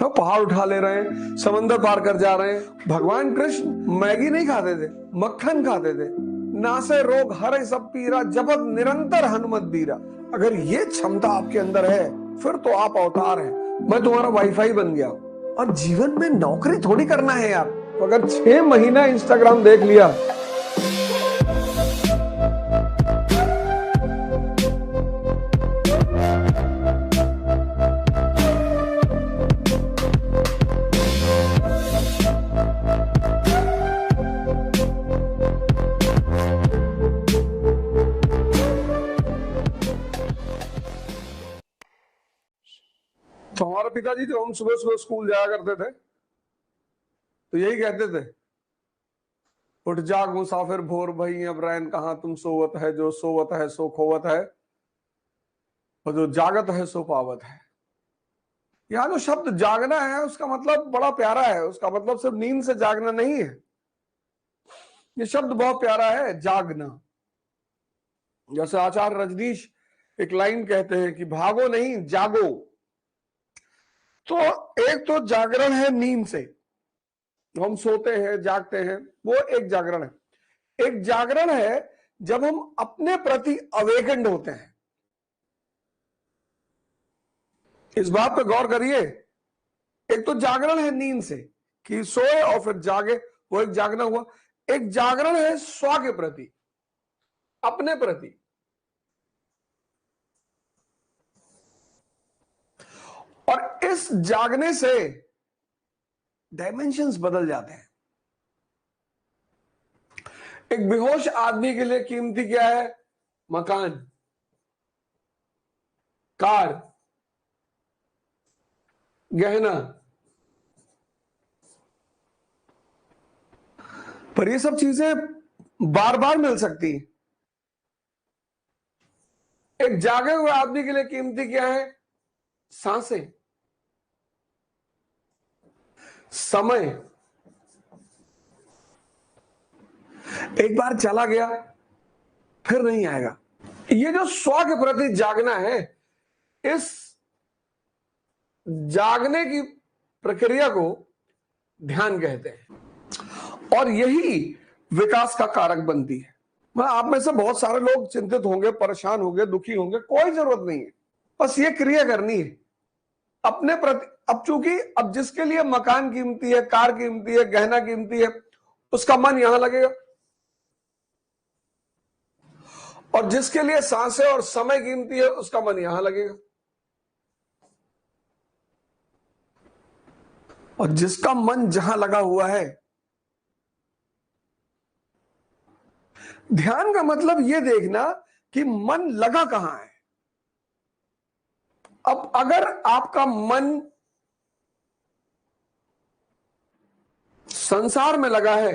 तो पहाड़ उठा ले रहे हैं, समंदर पार कर जा रहे हैं। भगवान कृष्ण मैगी नहीं खाते थे, मक्खन खाते थे। नासे रोग हरे सब पीरा, जपत निरंतर हनुमत बीरा। अगर ये क्षमता आपके अंदर है फिर तो आप अवतार हैं। मैं तुम्हारा वाईफाई बन गया। और जीवन में नौकरी थोड़ी करना है यार। तो अगर 6 महीना इंस्टाग्राम देख लिया तो हमारे पिताजी जब हम सुबह सुबह स्कूल जाया करते थे तो यही कहते थे, उठ जाग मुसाफिर भोर भई, अब रैन कहां तुम सोवत है, जो सोवत है सो खोवत है, और जो जागत है सो पावत है। यहाँ जो शब्द जागना है उसका मतलब बड़ा प्यारा है। उसका मतलब सिर्फ नींद से जागना नहीं है। ये शब्द बहुत प्यारा है, जागना। जैसे आचार्य रजनीश एक लाइन कहते हैं कि भागो नहीं जागो। तो एक तो जागरण है नींद से, हम सोते हैं जागते हैं, वो एक जागरण है। एक जागरण है जब हम अपने प्रति अवेकेंड होते हैं। इस बात पे गौर करिए। एक तो जागरण है नींद से कि सोए और फिर जागे, वो एक जागना हुआ। एक जागरण है स्व के प्रति, अपने प्रति। और इस जागने से डायमेंशंस बदल जाते हैं। एक बेहोश आदमी के लिए कीमती क्या है? मकान, कार, गहना। पर ये सब चीजें बार बार मिल सकती हैं। एक जागे हुए आदमी के लिए कीमती क्या है? सांसें, समय। एक बार चला गया फिर नहीं आएगा। ये जो स्व के प्रति जागना है, इस जागने की प्रक्रिया को ध्यान कहते हैं। और यही विकास का कारक बनती है। मैं आप में से बहुत सारे लोग चिंतित होंगे, परेशान होंगे, दुखी होंगे। कोई जरूरत नहीं है, बस ये क्रिया करनी है अपने प्रति। अब चूंकि अब जिसके लिए मकान कीमती है, कार कीमती है, गहना कीमती है, उसका मन यहां लगेगा। और जिसके लिए सांसें और समय कीमती है, उसका मन यहां लगेगा। और जिसका मन जहां लगा हुआ है, ध्यान का मतलब यह देखना कि मन लगा कहां है। अब अगर आपका मन संसार में लगा है,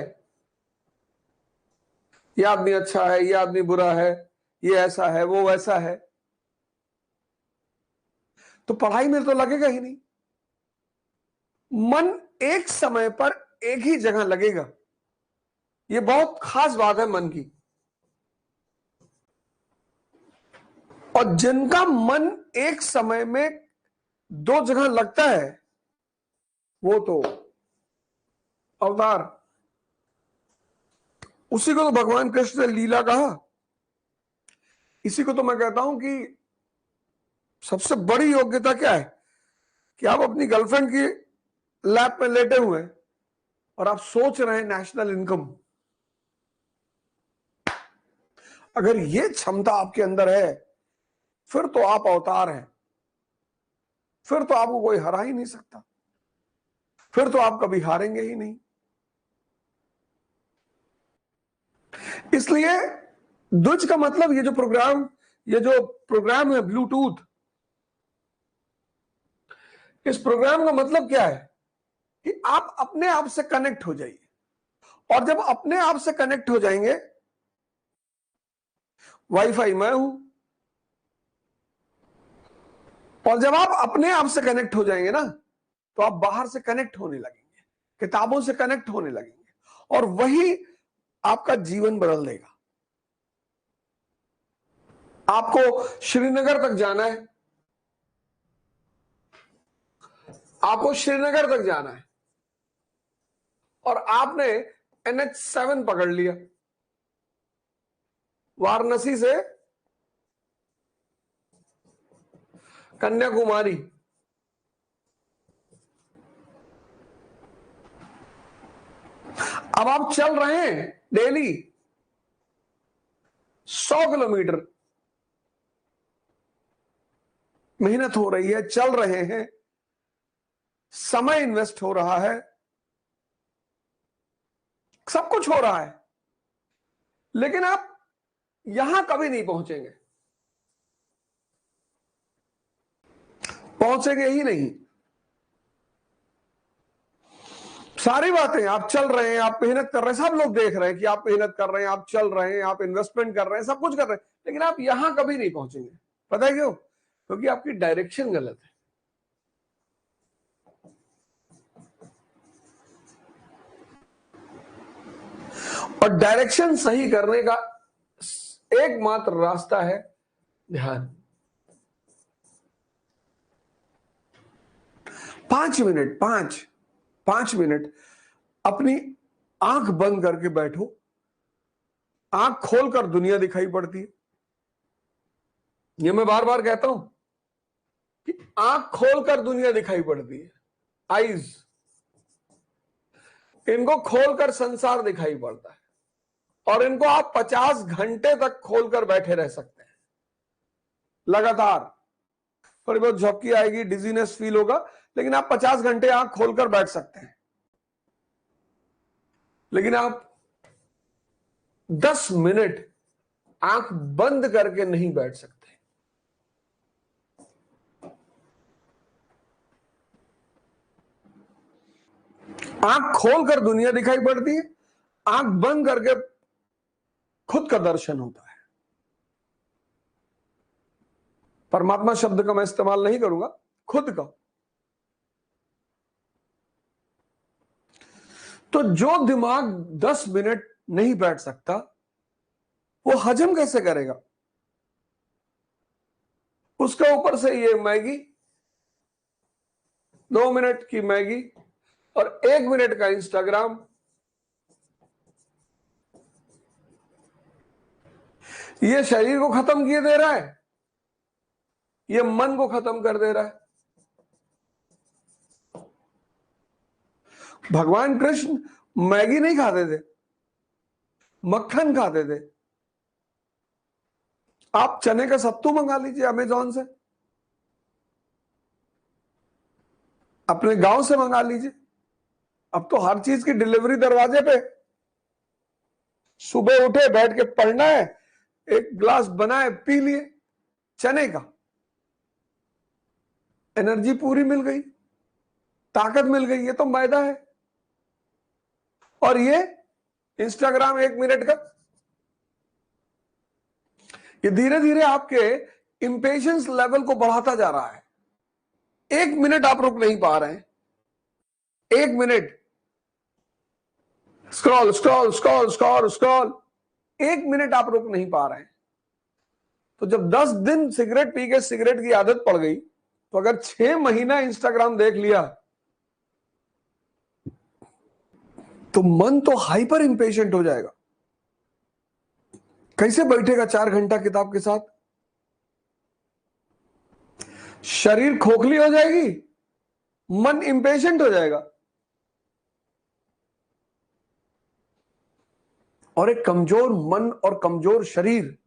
ये आदमी अच्छा है, ये आदमी बुरा है, ये ऐसा है, वो वैसा है, तो पढ़ाई में तो लगेगा ही नहीं। मन एक समय पर एक ही जगह लगेगा। ये बहुत खास बात है मन की। और जिनका मन एक समय में 2 जगह लगता है, वो तो अवतार। उसी को तो भगवान कृष्ण ने लीला कहा। इसी को तो मैं कहता हूं कि सबसे बड़ी योग्यता क्या है कि आप अपनी गर्लफ्रेंड की लैप में लेटे हुए हैं और आप सोच रहे हैं नेशनल इनकम। अगर ये क्षमता आपके अंदर है फिर तो आप अवतार हैं। फिर तो आपको कोई हरा ही नहीं सकता। फिर तो आप कभी हारेंगे ही नहीं। इसलिए द्विज का मतलब ये जो प्रोग्राम है ब्लूटूथ, इस प्रोग्राम का मतलब क्या है कि आप अपने आप से कनेक्ट हो जाइए। और जब अपने आप से कनेक्ट हो जाएंगे, वाईफाई मैं हूं, और जब आप अपने आप से कनेक्ट हो जाएंगे ना, तो आप बाहर से कनेक्ट होने लगेंगे, किताबों से कनेक्ट होने लगेंगे, और वही आपका जीवन बदल देगा। आपको श्रीनगर तक जाना है, आपको श्रीनगर तक जाना है और आपने NH7 पकड़ लिया, वाराणसी से कन्याकुमारी। अब आप चल रहे हैं डेली 100 किलोमीटर, मेहनत हो रही है, चल रहे हैं, समय इन्वेस्ट हो रहा है, सब कुछ हो रहा है, लेकिन आप यहां कभी नहीं पहुंचेंगे, पहुंचेंगे ही नहीं। सारी बातें, आप चल रहे हैं, आप मेहनत कर रहे हैं, सब लोग देख रहे हैं कि आप मेहनत कर रहे हैं, आप चल रहे हैं, आप इन्वेस्टमेंट कर रहे हैं, सब कुछ कर रहे हैं, लेकिन आप यहां कभी नहीं पहुंचेंगे। पता है क्यों? क्योंकि आपकी डायरेक्शन गलत है। और डायरेक्शन सही करने का एकमात्र रास्ता है ध्यान। 5 मिनट अपनी आंख बंद करके बैठो। आंख खोलकर दुनिया दिखाई पड़ती है। ये मैं बार बार कहता हूं कि आंख खोलकर दुनिया दिखाई पड़ती है। आईज, इनको खोलकर संसार दिखाई पड़ता है और इनको आप 50 घंटे तक खोलकर बैठे रह सकते हैं लगातार। थोड़ी बहुत झपकी आएगी, डिजीनेस फील होगा, लेकिन आप 50 घंटे आंख खोलकर बैठ सकते हैं। लेकिन आप 10 मिनट आंख बंद करके नहीं बैठ सकते। आंख खोलकर दुनिया दिखाई पड़ती है, आंख बंद करके खुद का दर्शन होता है। परमात्मा शब्द का मैं इस्तेमाल नहीं करूंगा, खुद का। तो जो दिमाग 10 मिनट नहीं बैठ सकता, वो हजम कैसे करेगा? उसके ऊपर से ये मैगी, 2 मिनट की मैगी और 1 मिनट का इंस्टाग्राम, ये शरीर को खत्म किए दे रहा है, ये मन को खत्म कर दे रहा है। भगवान कृष्ण मैगी नहीं खाते थे, मक्खन खाते थे। आप चने का सत्तू मंगा लीजिए अमेजॉन से, अपने गांव से मंगा लीजिए। अब तो हर चीज की डिलीवरी दरवाजे पे। सुबह उठे, बैठ के पढ़ना है, एक गिलास बनाए पी लिए चने का, एनर्जी पूरी मिल गई, ताकत मिल गई। ये तो मैदा है। और ये इंस्टाग्राम 1 मिनट का, ये धीरे धीरे आपके इंपेशेंस लेवल को बढ़ाता जा रहा है। 1 मिनट आप रुक नहीं पा रहे हैं। 1 minute scroll scroll scroll scroll scroll, 1 minute आप रुक नहीं पा रहे हैं। तो जब 10 दिन सिगरेट पी के सिगरेट की आदत पड़ गई, तो अगर 6 महीना इंस्टाग्राम देख लिया, तो मन तो हाइपर इंपेशेंट हो जाएगा। कैसे बैठेगा 4 घंटा किताब के साथ? शरीर खोखली हो जाएगी, मन इंपेशेंट हो जाएगा। और एक कमजोर मन और कमजोर शरीर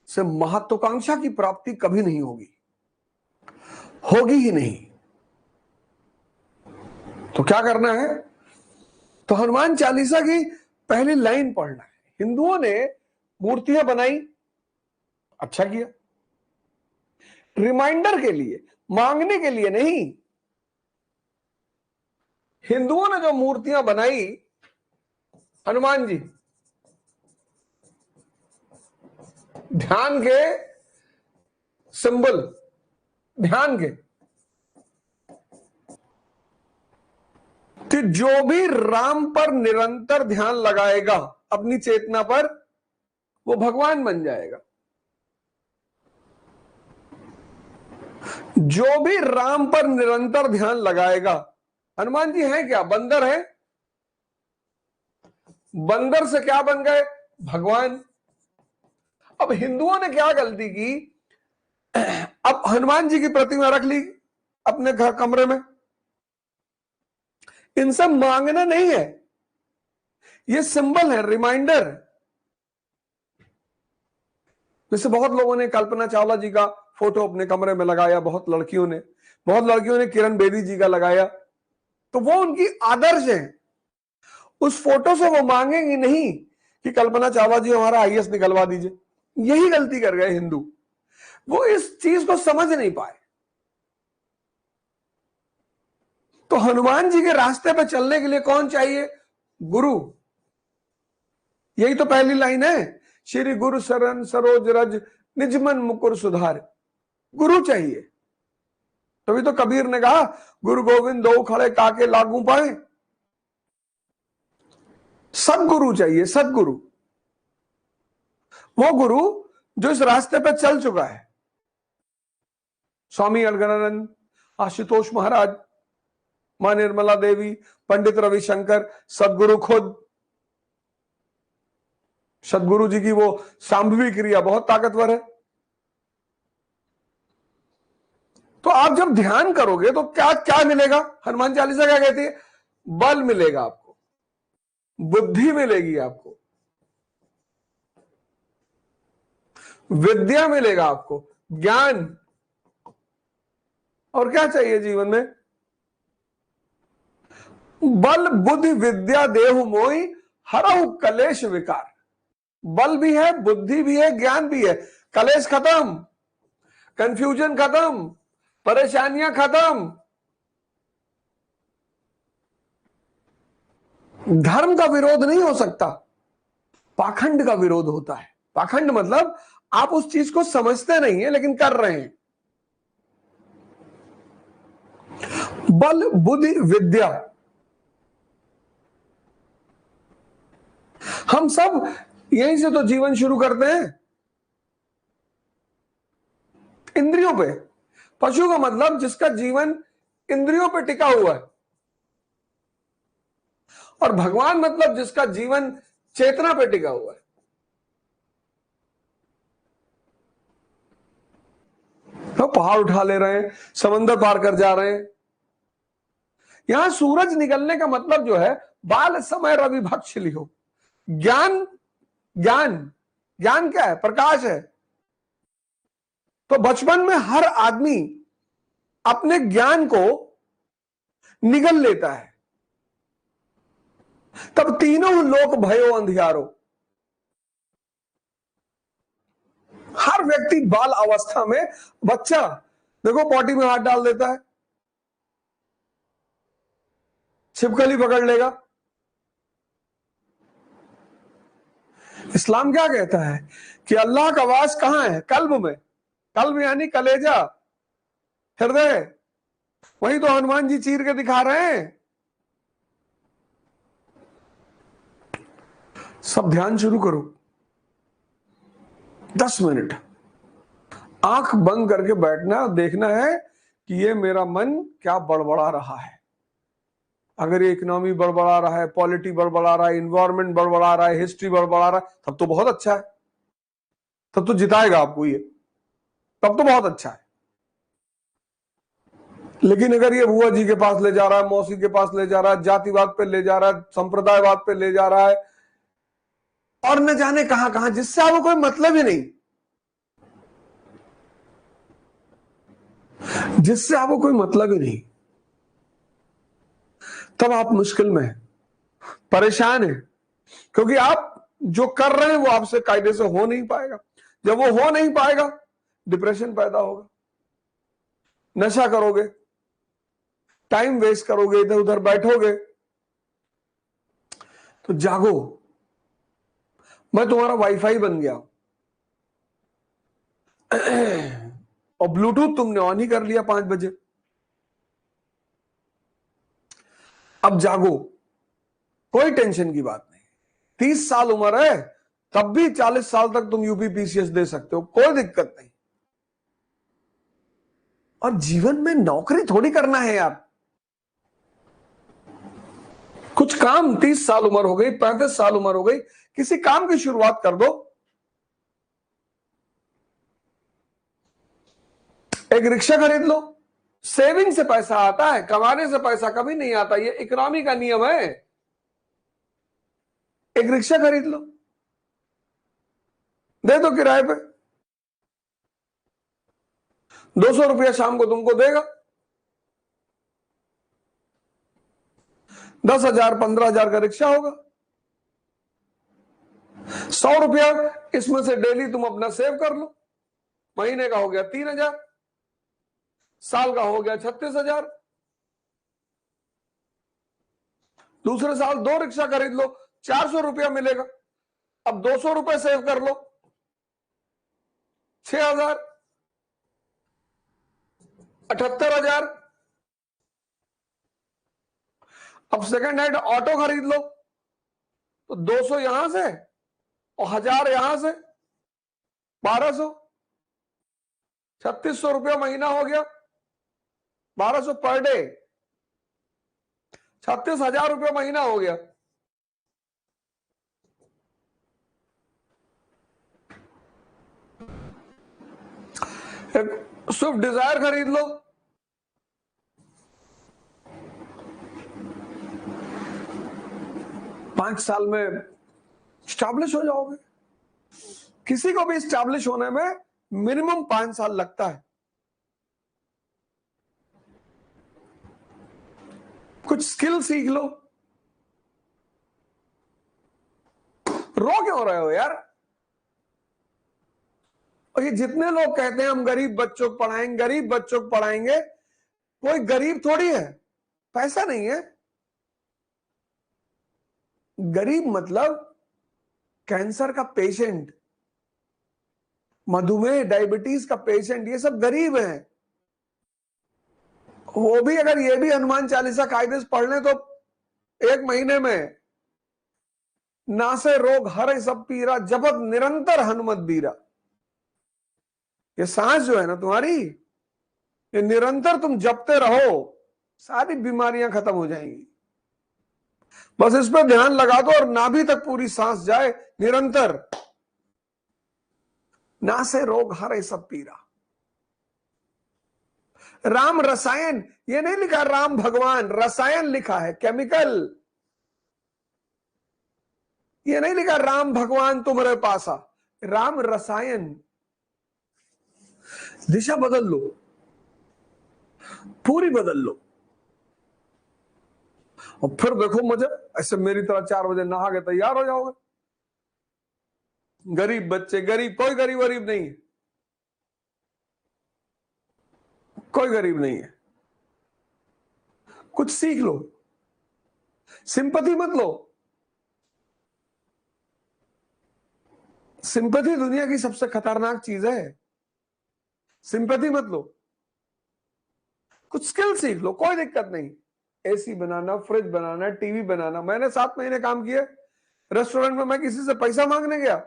से महत्वाकांक्षा की प्राप्ति कभी नहीं होगी, होगी ही नहीं। तो क्या करना है? तो हनुमान चालीसा की पहली लाइन पढ़ना है। हिंदुओं ने मूर्तियां बनाई, अच्छा किया, रिमाइंडर के लिए, मांगने के लिए नहीं। हिंदुओं ने जो मूर्तियां बनाई, हनुमान जी ध्यान के सिंबल, ध्यान के, कि जो भी राम पर निरंतर ध्यान लगाएगा अपनी चेतना पर, वो भगवान बन जाएगा। जो भी राम पर निरंतर ध्यान लगाएगा, हनुमान जी हैं क्या? बंदर है? बंदर से क्या बन गए? भगवान। अब हिंदुओं ने क्या गलती की, अब हनुमान जी की प्रतिमा रख ली अपने घर कमरे में। इनसे मांगना नहीं है, ये सिंबल है, रिमाइंडर। जैसे बहुत लोगों ने कल्पना चावला जी का फोटो अपने कमरे में लगाया, बहुत लड़कियों ने किरण बेदी जी का लगाया, तो वो उनकी आदर्श है। उस फोटो से वो मांगेंगे नहीं कि कल्पना चावला जी हमारा आईएएस निकलवा दीजिए। यही गलती कर गए हिंदू, वो इस चीज को समझ नहीं पाए। तो हनुमान जी के रास्ते पे चलने के लिए कौन चाहिए? गुरु। यही तो पहली लाइन है, श्री गुरु शरण सरोज रज निज मन मुकुर सुधार। गुरु चाहिए। तभी तो कबीर ने कहा, गुरु गोविंद दो खड़े काके लागू पाए। सदगुरु चाहिए, सदगुरु। वो गुरु जो इस रास्ते पे चल चुका है। स्वामी अलगनानंद, आशुतोष महाराज, मां निर्मला देवी, पंडित रविशंकर, सदगुरु खुद। सदगुरु जी की वो सांभवी क्रिया बहुत ताकतवर है। तो आप जब ध्यान करोगे तो क्या क्या मिलेगा? हनुमान चालीसा क्या कहती है? बल मिलेगा आपको, बुद्धि मिलेगी आपको, विद्या मिलेगा आपको, ज्ञान। और क्या चाहिए जीवन में? बल बुद्धि विद्या देहु मोई हरहु कलेश विकार। बल भी है, बुद्धि भी है, ज्ञान भी है। कलेश खत्म, कंफ्यूजन खत्म, परेशानियां खत्म। धर्म का विरोध नहीं हो सकता, पाखंड का विरोध होता है। पाखंड मतलब आप उस चीज को समझते नहीं है लेकिन कर रहे हैं। बल बुद्धि विद्या, हम सब यहीं से तो जीवन शुरू करते हैं, इंद्रियों पे। पशु का मतलब जिसका जीवन इंद्रियों पे टिका हुआ है, और भगवान मतलब जिसका जीवन चेतना पे टिका हुआ है। तो पहाड़ उठा ले रहे हैं, समंदर पार कर जा रहे हैं। यहां सूरज निकलने का मतलब जो है, बाल समय रवि भक्ष लिहो। ज्ञान, ज्ञान, ज्ञान क्या है? प्रकाश है। तो बचपन में हर आदमी अपने ज्ञान को निगल लेता है, तब तीनों लोक भयो अंधियारो। हर व्यक्ति बाल अवस्था में, बच्चा देखो पॉटी में हाथ डाल देता है, छिपकली पकड़ लेगा। इस्लाम क्या कहता है कि अल्लाह का वास कहां है? कल्ब में। कल्ब यानी कलेजा, हृदय। वही तो हनुमान जी चीर के दिखा रहे हैं। सब ध्यान शुरू करो, 10 मिनट आंख बंद करके बैठना, देखना है कि ये मेरा मन क्या बड़बड़ा रहा है। अगर ये इकोनॉमी बड़बड़ा रहा है, पॉलिटी बड़बड़ा रहा है, इन्वायरमेंट बड़बड़ा रहा है, हिस्ट्री बड़बड़ा रहा है, तब तो बहुत अच्छा है, तब तो जिताएगा आपको ये, तब तो बहुत अच्छा है। लेकिन अगर ये बुआ जी के पास ले जा रहा है, मौसी के पास ले जा रहा है, जातिवाद पे ले जा रहा है, संप्रदायवाद पे ले जा रहा है, और न जाने कहां कहां, जिससे आपको कोई मतलब ही नहीं, जिससे आपको कोई मतलब ही नहीं, तब आप मुश्किल में हैं, परेशान हैं। क्योंकि आप जो कर रहे हैं वो आपसे कायदे से हो नहीं पाएगा। जब वो हो नहीं पाएगा, डिप्रेशन पैदा होगा, नशा करोगे, टाइम वेस्ट करोगे, इधर उधर बैठोगे। तो जागो, मैं तुम्हारा वाईफाई बन गया और ब्लूटूथ तुमने ऑन ही कर लिया 5 बजे। अब जागो, कोई टेंशन की बात नहीं। 30 साल उम्र है, तब भी 40 साल तक तुम यूपी पीसीएस दे सकते हो, कोई दिक्कत नहीं। और जीवन में नौकरी थोड़ी करना है यार। कुछ काम 30 साल उम्र हो गई, 35 साल उम्र हो गई, किसी काम की शुरुआत कर दो। एक रिक्शा खरीद लो। सेविंग से पैसा आता है, कमाने से पैसा कभी नहीं आता, ये इकोनॉमी का नियम है। एक रिक्शा खरीद लो, दे दो किराए पे, 200 रुपया शाम को तुमको देगा। 10,000 15,000 का रिक्शा होगा। 100 रुपया इसमें से डेली तुम अपना सेव कर लो। महीने का हो गया 3,000, साल का हो गया 36,000। दूसरे साल 2 रिक्शा खरीद लो, 400 रुपया मिलेगा। अब 200 रुपए सेव कर लो, 6,000, 78,000। अब सेकंड हैंड ऑटो खरीद लो, तो 200 यहां से और 1,000 यहां से, 1,200, 3,600 रुपया महीना हो गया। 1,200 पर डे, 36,000 रुपया महीना हो गया। एक स्विफ्ट डिजायर खरीद लो, पांच साल में स्टैब्लिश हो जाओगे। किसी को भी स्टैब्लिश होने में मिनिमम 5 साल लगता है। कुछ स्किल सीख लो। रो क्यों रहे हो यार? और ये जितने लोग कहते हैं हम गरीब बच्चों को पढ़ाएंगे, गरीब बच्चों को पढ़ाएंगे, कोई गरीब थोड़ी है, पैसा नहीं है। गरीब मतलब कैंसर का पेशेंट, मधुमेह डायबिटीज का पेशेंट, ये सब गरीब हैं। वो भी अगर ये भी हनुमान चालीसा कायदे से पढ़ लें तो 1 महीने में नासे रोग हरे सब पीरा, जपत निरंतर हनुमत बीरा। ये सांस जो है ना तुम्हारी, ये निरंतर तुम जपते रहो, सारी बीमारियां खत्म हो जाएंगी। बस इस पर ध्यान लगा दो और नाभि तक पूरी सांस जाए निरंतर। नासे रोग हरे सब पीरा। राम रसायन, ये नहीं लिखा राम भगवान, रसायन लिखा है, केमिकल। ये नहीं लिखा राम भगवान तुम्हारे पासा, राम रसायन। दिशा बदल लो, पूरी बदल लो, और फिर देखो मुझे ऐसे मेरी तरह 4 बजे नहा के तैयार हो जाओगे। गरीब बच्चे, गरीब कोई गरीब वरीब नहीं है, कोई गरीब नहीं है। कुछ सीख लो, सिंपैथी मत लो। सिंपैथी दुनिया की सबसे खतरनाक चीज है। सिंपैथी मत लो, कुछ स्किल सीख लो, कोई दिक्कत नहीं। एसी बनाना, फ्रिज बनाना, टीवी बनाना। मैंने 7 महीने काम किए रेस्टोरेंट में। मैं किसी से पैसा मांगने गया,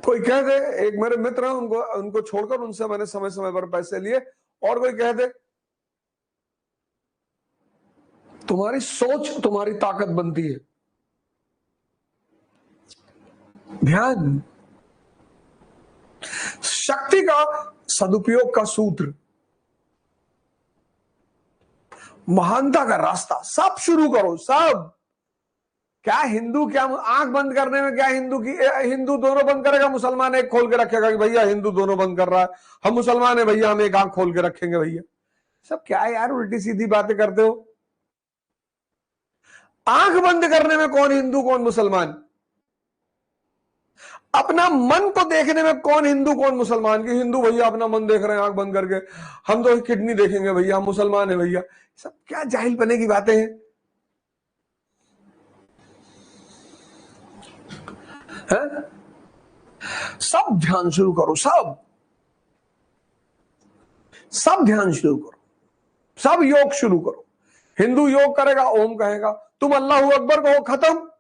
कोई कह दे, एक मेरे मित्र हैं, उनको छोड़कर उनसे मैंने समय समय पर पैसे लिए। और कोई कह दे, तुम्हारी सोच तुम्हारी ताकत बनती है। ध्यान, शक्ति का सदुपयोग का सूत्र, महानता का रास्ता। सब शुरू करो, सब। क्या हिंदू, क्या आंख बंद करने में क्या हिंदू दोनों बंद करेगा, मुसलमान एक खोल के रखेगा कि भैया हिंदू दोनों बंद कर रहा है, हम मुसलमान है भैया हम एक आंख खोल के रखेंगे भैया। सब क्या है यार, उल्टी सीधी बातें करते हो। आंख बंद करने में कौन हिंदू कौन मुसलमान? अपना मन को देखने में कौन हिंदू कौन मुसलमान? की हिंदू भैया अपना मन देख रहे हैं आंख बंद करके, हम तो किडनी देखेंगे भैया, हम मुसलमान है भैया। सब क्या जाहिल बने की बातें हैं, है? सब ध्यान शुरू करो, सब ध्यान शुरू करो, सब योग शुरू करो। हिंदू योग करेगा, ओम कहेगा, तुम अल्लाह अकबर कहो, खत्म।